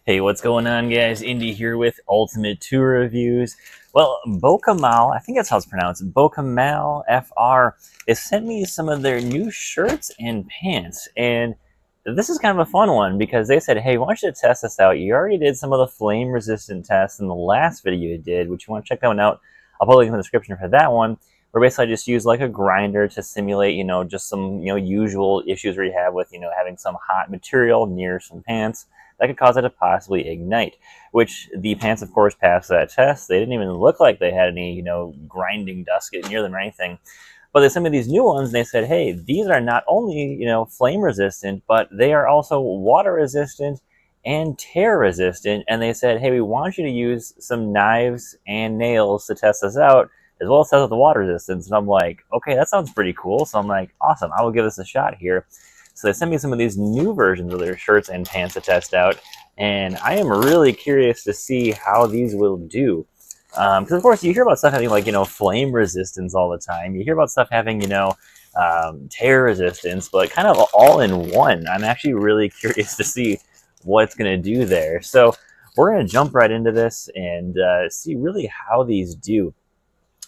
Hey, what's going on, guys? Indy here with Ultimate Tour Reviews. Well, Bokamal, I think that's how it's pronounced, Bokamal FR, has sent me some of their new shirts and pants. And this is kind of a fun one because they said, hey, why don't you test this out? You already did some of the flame-resistant tests in the last video you did, which you want to check that one out. I'll put a link in the description for that one. Where basically I just use like a grinder to simulate, just some, usual issues where you have with, having some hot material near some pants that could cause it to possibly ignite, which the pants, of course, passed that test. They didn't even look like they had any, grinding dust getting near them or anything. But they sent me these new ones, and they said, hey, these are not only, flame resistant, but they are also water resistant and tear resistant. And they said, hey, we want you to use some knives and nails to test this out, as well as test out the water resistance. And I'm like, okay, that sounds pretty cool. So I'm like, awesome, I will give this a shot here. So they sent me some of these new versions of their shirts and pants to test out, and I am really curious to see how these will do. Because of course you hear about stuff having like, flame resistance all the time. You hear about stuff having, tear resistance, but kind of all in one. I'm actually really curious to see what it's going to do there. So we're going to jump right into this and see really how these do.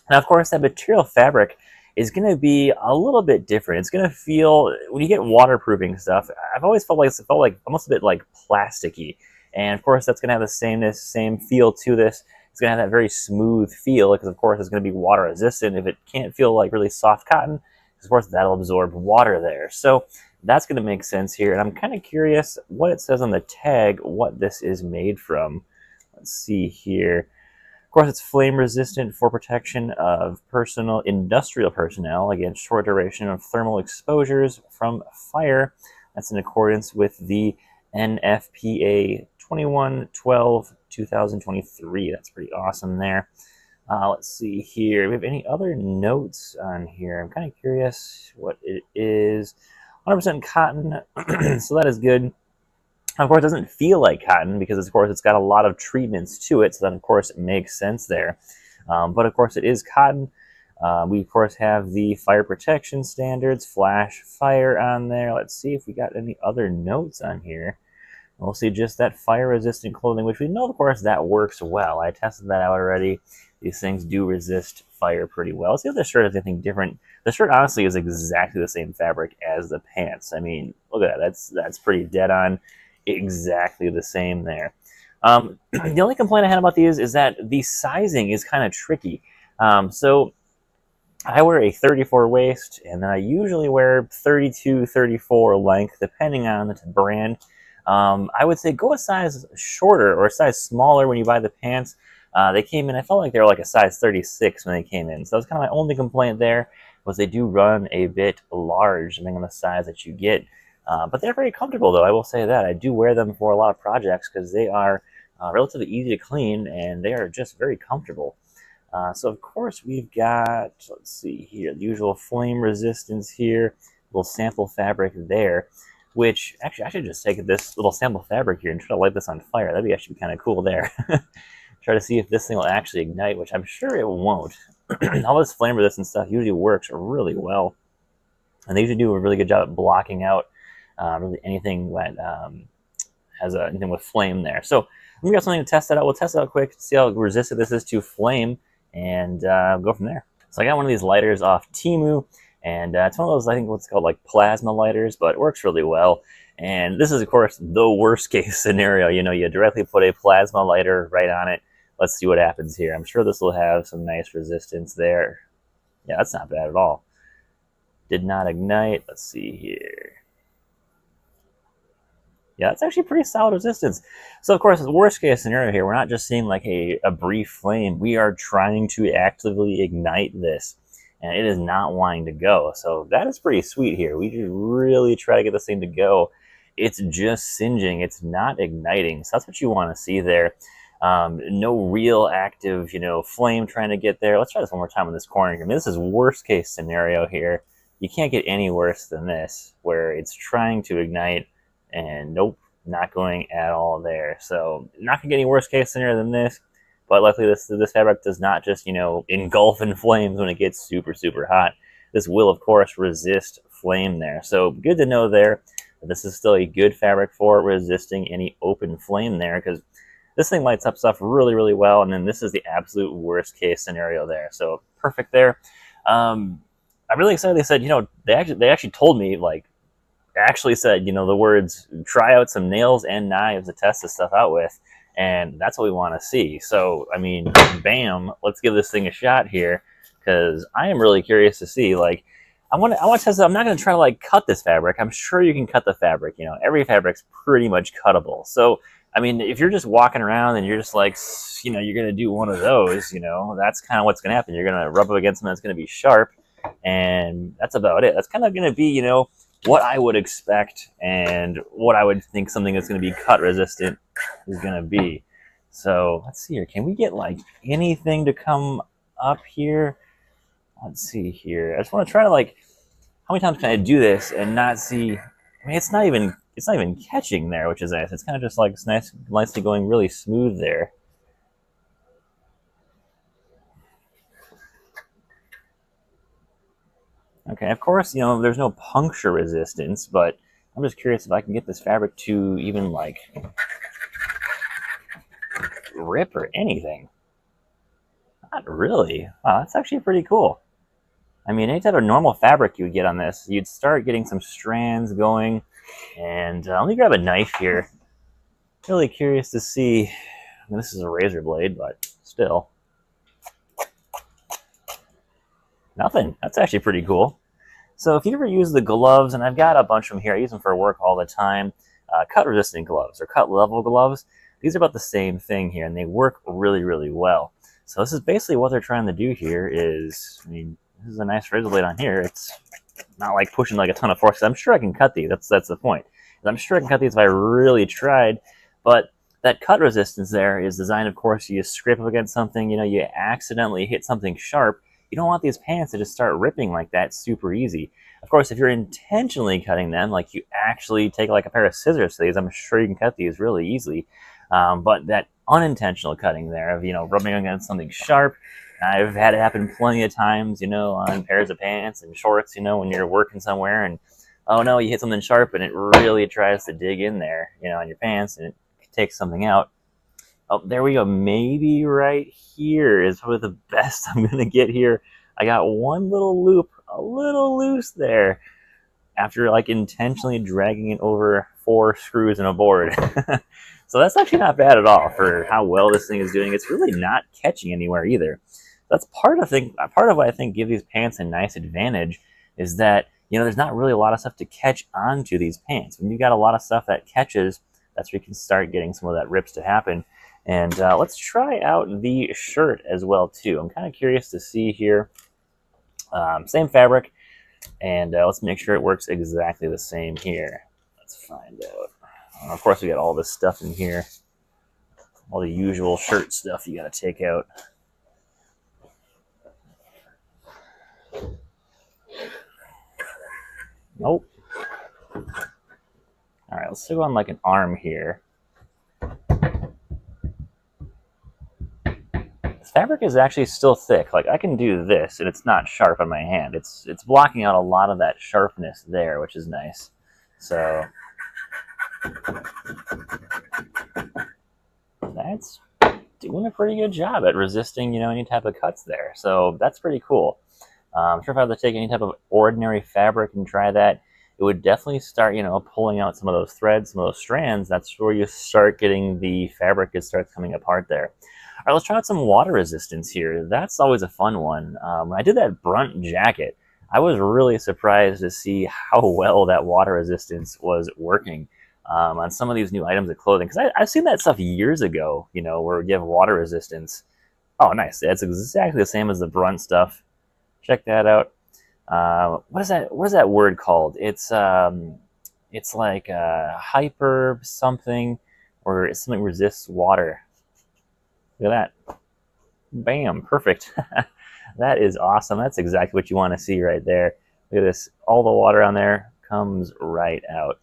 Now, of course, that material fabric is going to be a little bit different. It's going to feel, when you get waterproofing stuff, I've always felt like almost a bit like plasticky. And of course, that's going to have the same feel to this. It's going to have that very smooth feel because, of course, it's going to be water resistant. If it can't feel like really soft cotton, of course, that'll absorb water there. So that's going to make sense here. And I'm kind of curious what it says on the tag, what this is made from. Let's see here. Of course, it's flame resistant for protection of industrial personnel against short duration of thermal exposures from fire. That's in accordance with the NFPA 2112-2023. That's pretty awesome there. Let's see here. Do we have any other notes on here? I'm kind of curious what it is. 100% cotton, so that is good. Of course, it doesn't feel like cotton because, of course, it's got a lot of treatments to it, so that, of course, it makes sense there. But, of course, it is cotton. We, of course, have the fire protection standards, flash fire on there. Let's see if we got any other notes on here. We'll see just that fire-resistant clothing, which we know, of course, that works well. I tested that out already. These things do resist fire pretty well. Let's see if the shirt has anything different. The shirt, honestly, is exactly the same fabric as the pants. I mean, look at that. That's pretty dead on. Exactly the same there. The only complaint I had about these is that the sizing is kind of tricky. So I wear a 34 waist, and I usually wear 32, 34 length, depending on the brand. I would say go a size shorter or a size smaller when you buy the pants. They came in, I felt like they were like a size 36 when they came in. So that's kind of my only complaint there, was they do run a bit large, depending on the size that you get. But they're very comfortable, though. I will say that. I do wear them for a lot of projects because they are relatively easy to clean, and they are just very comfortable. So, of course, we've got, let's see here, the usual flame resistance here, little sample fabric there, which, actually, I should just take this little sample fabric here and try to light this on fire. That'd be actually kind of cool there. Try to see if this thing will actually ignite, which I'm sure it won't. All this flame resistant stuff usually works really well, and they usually do a really good job at blocking out really anything that has anything with flame there. So we got something to test that out. We'll test it out quick, see how resistant this is to flame, and go from there. So I got one of these lighters off Temu, and it's one of those, I think what's called like plasma lighters, but it works really well. And this is, of course, the worst case scenario. You directly put a plasma lighter right on it. Let's see what happens here. I'm sure this will have some nice resistance there. Yeah, that's not bad at all. Did not ignite. Let's see here. Yeah, it's actually pretty solid resistance. So, of course, the worst case scenario here, we're not just seeing like a brief flame. We are trying to actively ignite this, and it is not wanting to go. So that is pretty sweet here. We just really try to get this thing to go. It's just singeing. It's not igniting. So that's what you want to see there. No real active, flame trying to get there. Let's try this one more time in this corner here. I mean, this is worst case scenario here. You can't get any worse than this, where it's trying to ignite, and nope, not going at all there. So not gonna get any worst case scenario than this, but luckily this fabric does not just, engulf in flames when it gets super, super hot. This will, of course, resist flame there. So good to know there. this is still a good fabric for resisting any open flame there, because this thing lights up stuff really, really well, and then this is the absolute worst case scenario there. So perfect there. I'm really excited. They said, they actually told me, like, actually said, the words, try out some nails and knives to test this stuff out with, and that's what we want to see. So, I mean, bam, let's give this thing a shot here, because I am really curious to see, like, I want to test it. I'm not going to try to, like, cut this fabric. I'm sure you can cut the fabric. Every fabric's pretty much cuttable. So, I mean, if you're just walking around and you're just like, you're going to do one of those, that's kind of what's going to happen. You're going to rub up against something that's going to be sharp, and that's about it. That's kind of going to be, what I would expect and what I would think something that's going to be cut resistant is going to be. So let's see here. Can we get like anything to come up here? Let's see here. I just want to try to, like, how many times can I do this and not see? I mean, it's not even catching there, which is nice. It's kind of just like nicely going really smooth there. Okay, of course, there's no puncture resistance, but I'm just curious if I can get this fabric to even, like, rip or anything. Not really. Wow, that's actually pretty cool. I mean, any type of normal fabric you would get on this, you'd start getting some strands going. And let me grab a knife here. Really curious to see. I mean, this is a razor blade, but still. Nothing. That's actually pretty cool. So if you ever use the gloves, and I've got a bunch of them here, I use them for work all the time, cut-resistant gloves or cut-level gloves, these are about the same thing here, and they work really, really well. So this is basically what they're trying to do here is, I mean, this is a nice razor blade on here. It's not like pushing like a ton of force. I'm sure I can cut these. That's the point. I'm sure I can cut these if I really tried, but that cut resistance there is designed, of course, you scrape up against something, you accidentally hit something sharp. You don't want these pants to just start ripping like that super easy. Of course, if you're intentionally cutting them, like you actually take like a pair of scissors to these, I'm sure you can cut these really easily. But that unintentional cutting there of, rubbing against something sharp, I've had it happen plenty of times, on pairs of pants and shorts, when you're working somewhere and, oh no, you hit something sharp and it really tries to dig in there, on your pants and it takes something out. Oh, there we go. Maybe right here is probably the best I'm going to get here. I got one little loop, a little loose there, after like intentionally dragging it over 4 screws in a board. So that's actually not bad at all for how well this thing is doing. It's really not catching anywhere either. That's part of what I think gives these pants a nice advantage is that, there's not really a lot of stuff to catch onto these pants. When you got a lot of stuff that catches, that's where you can start getting some of that rips to happen. And let's try out the shirt as well, too. I'm kind of curious to see here. Same fabric, and let's make sure it works exactly the same here. Let's find out. Of course, we got all this stuff in here. All the usual shirt stuff you got to take out. Nope. All right, let's go on like an arm here. Fabric is actually still thick. Like I can do this and it's not sharp on my hand. It's blocking out a lot of that sharpness there, which is nice. So that's doing a pretty good job at resisting, any type of cuts there. So that's pretty cool. I'm sure if I had to take any type of ordinary fabric and try that, it would definitely start, pulling out some of those threads, some of those strands. That's where you start getting the fabric, it starts coming apart there. All right, let's try out some water resistance here. That's always a fun one. When I did that Brunt jacket, I was really surprised to see how well that water resistance was working on some of these new items of clothing. Because I've seen that stuff years ago, where you have water resistance. Oh, nice. That's exactly the same as the Brunt stuff. Check that out. What is that word called? It's like hyper something, or something resists water. Look at that. Bam, perfect. That is awesome. That's exactly what you want to see right there. Look at this. All the water on there comes right out.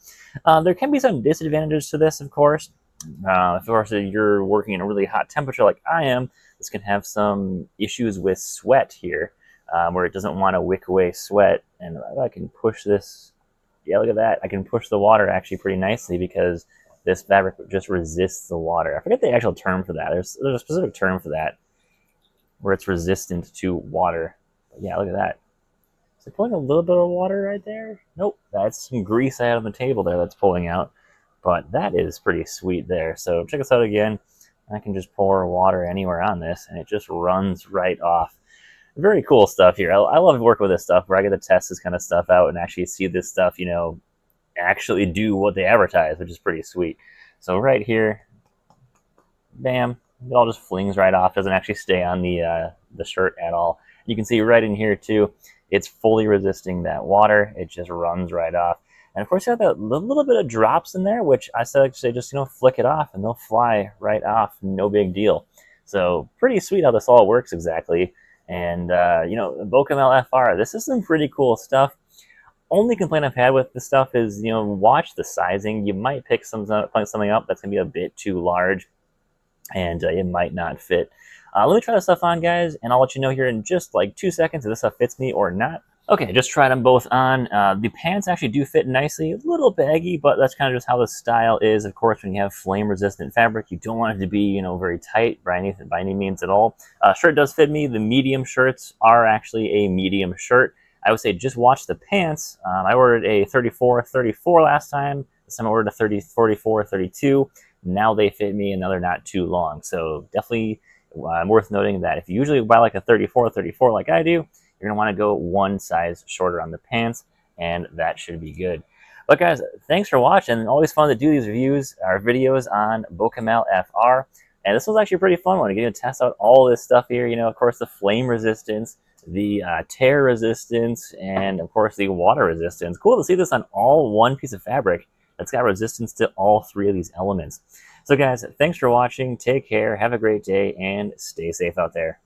There can be some disadvantages to this, of course. If you're working in a really hot temperature like I am, this can have some issues with sweat here, where it doesn't want to wick away sweat. And if I can push this Yeah, look at that. I can push the water actually pretty nicely because this fabric just resists the water. I forget the actual term for that. There's a specific term for that where it's resistant to water. But yeah, look at that. Is it pulling a little bit of water right there? Nope, that's some grease I had on the table there that's pulling out. But that is pretty sweet there. So check this out again. I can just pour water anywhere on this, and it just runs right off. Very cool stuff here. I love working with this stuff where I get to test this kind of stuff out and actually see this stuff, you know, actually do what they advertise, which is pretty sweet. So right here, bam, it all just flings right off. Doesn't actually stay on the shirt at all. You can see right in here too, it's fully resisting that water. It just runs right off. And of course, you have that little bit of drops in there, which I say just, you know, flick it off and they'll fly right off. No big deal. So pretty sweet how this all works exactly. And, you know, Bocamel FR, this is some pretty cool stuff. Only complaint I've had with this stuff is, you know, watch the sizing. You might pick something up that's going to be a bit too large, and it might not fit. Let me try this stuff on, guys, and I'll let you know here in just like 2 seconds if this stuff fits me or not. Okay, just tried them both on. The pants actually do fit nicely. A little baggy, but that's kind of just how the style is. Of course, when you have flame-resistant fabric, you don't want it to be, you know, very tight by any means at all. Shirt does fit me. The medium shirts are actually a medium shirt. I would say just watch the pants. I ordered a 34 last time. This time I ordered a 44, 32. Now they fit me and now they're not too long. So definitely worth noting that if you usually buy like a 34 like I do, you're going to want to go one size shorter on the pants, and that should be good. But guys, thanks for watching. Always fun to do these reviews, our videos on Bocamel FR. And this was actually a pretty fun one, getting to test out all this stuff here. You know, of course, the flame resistance, the tear resistance, and of course, the water resistance. Cool to see this on all one piece of fabric that's got resistance to all three of these elements. So guys, thanks for watching. Take care, have a great day, and stay safe out there.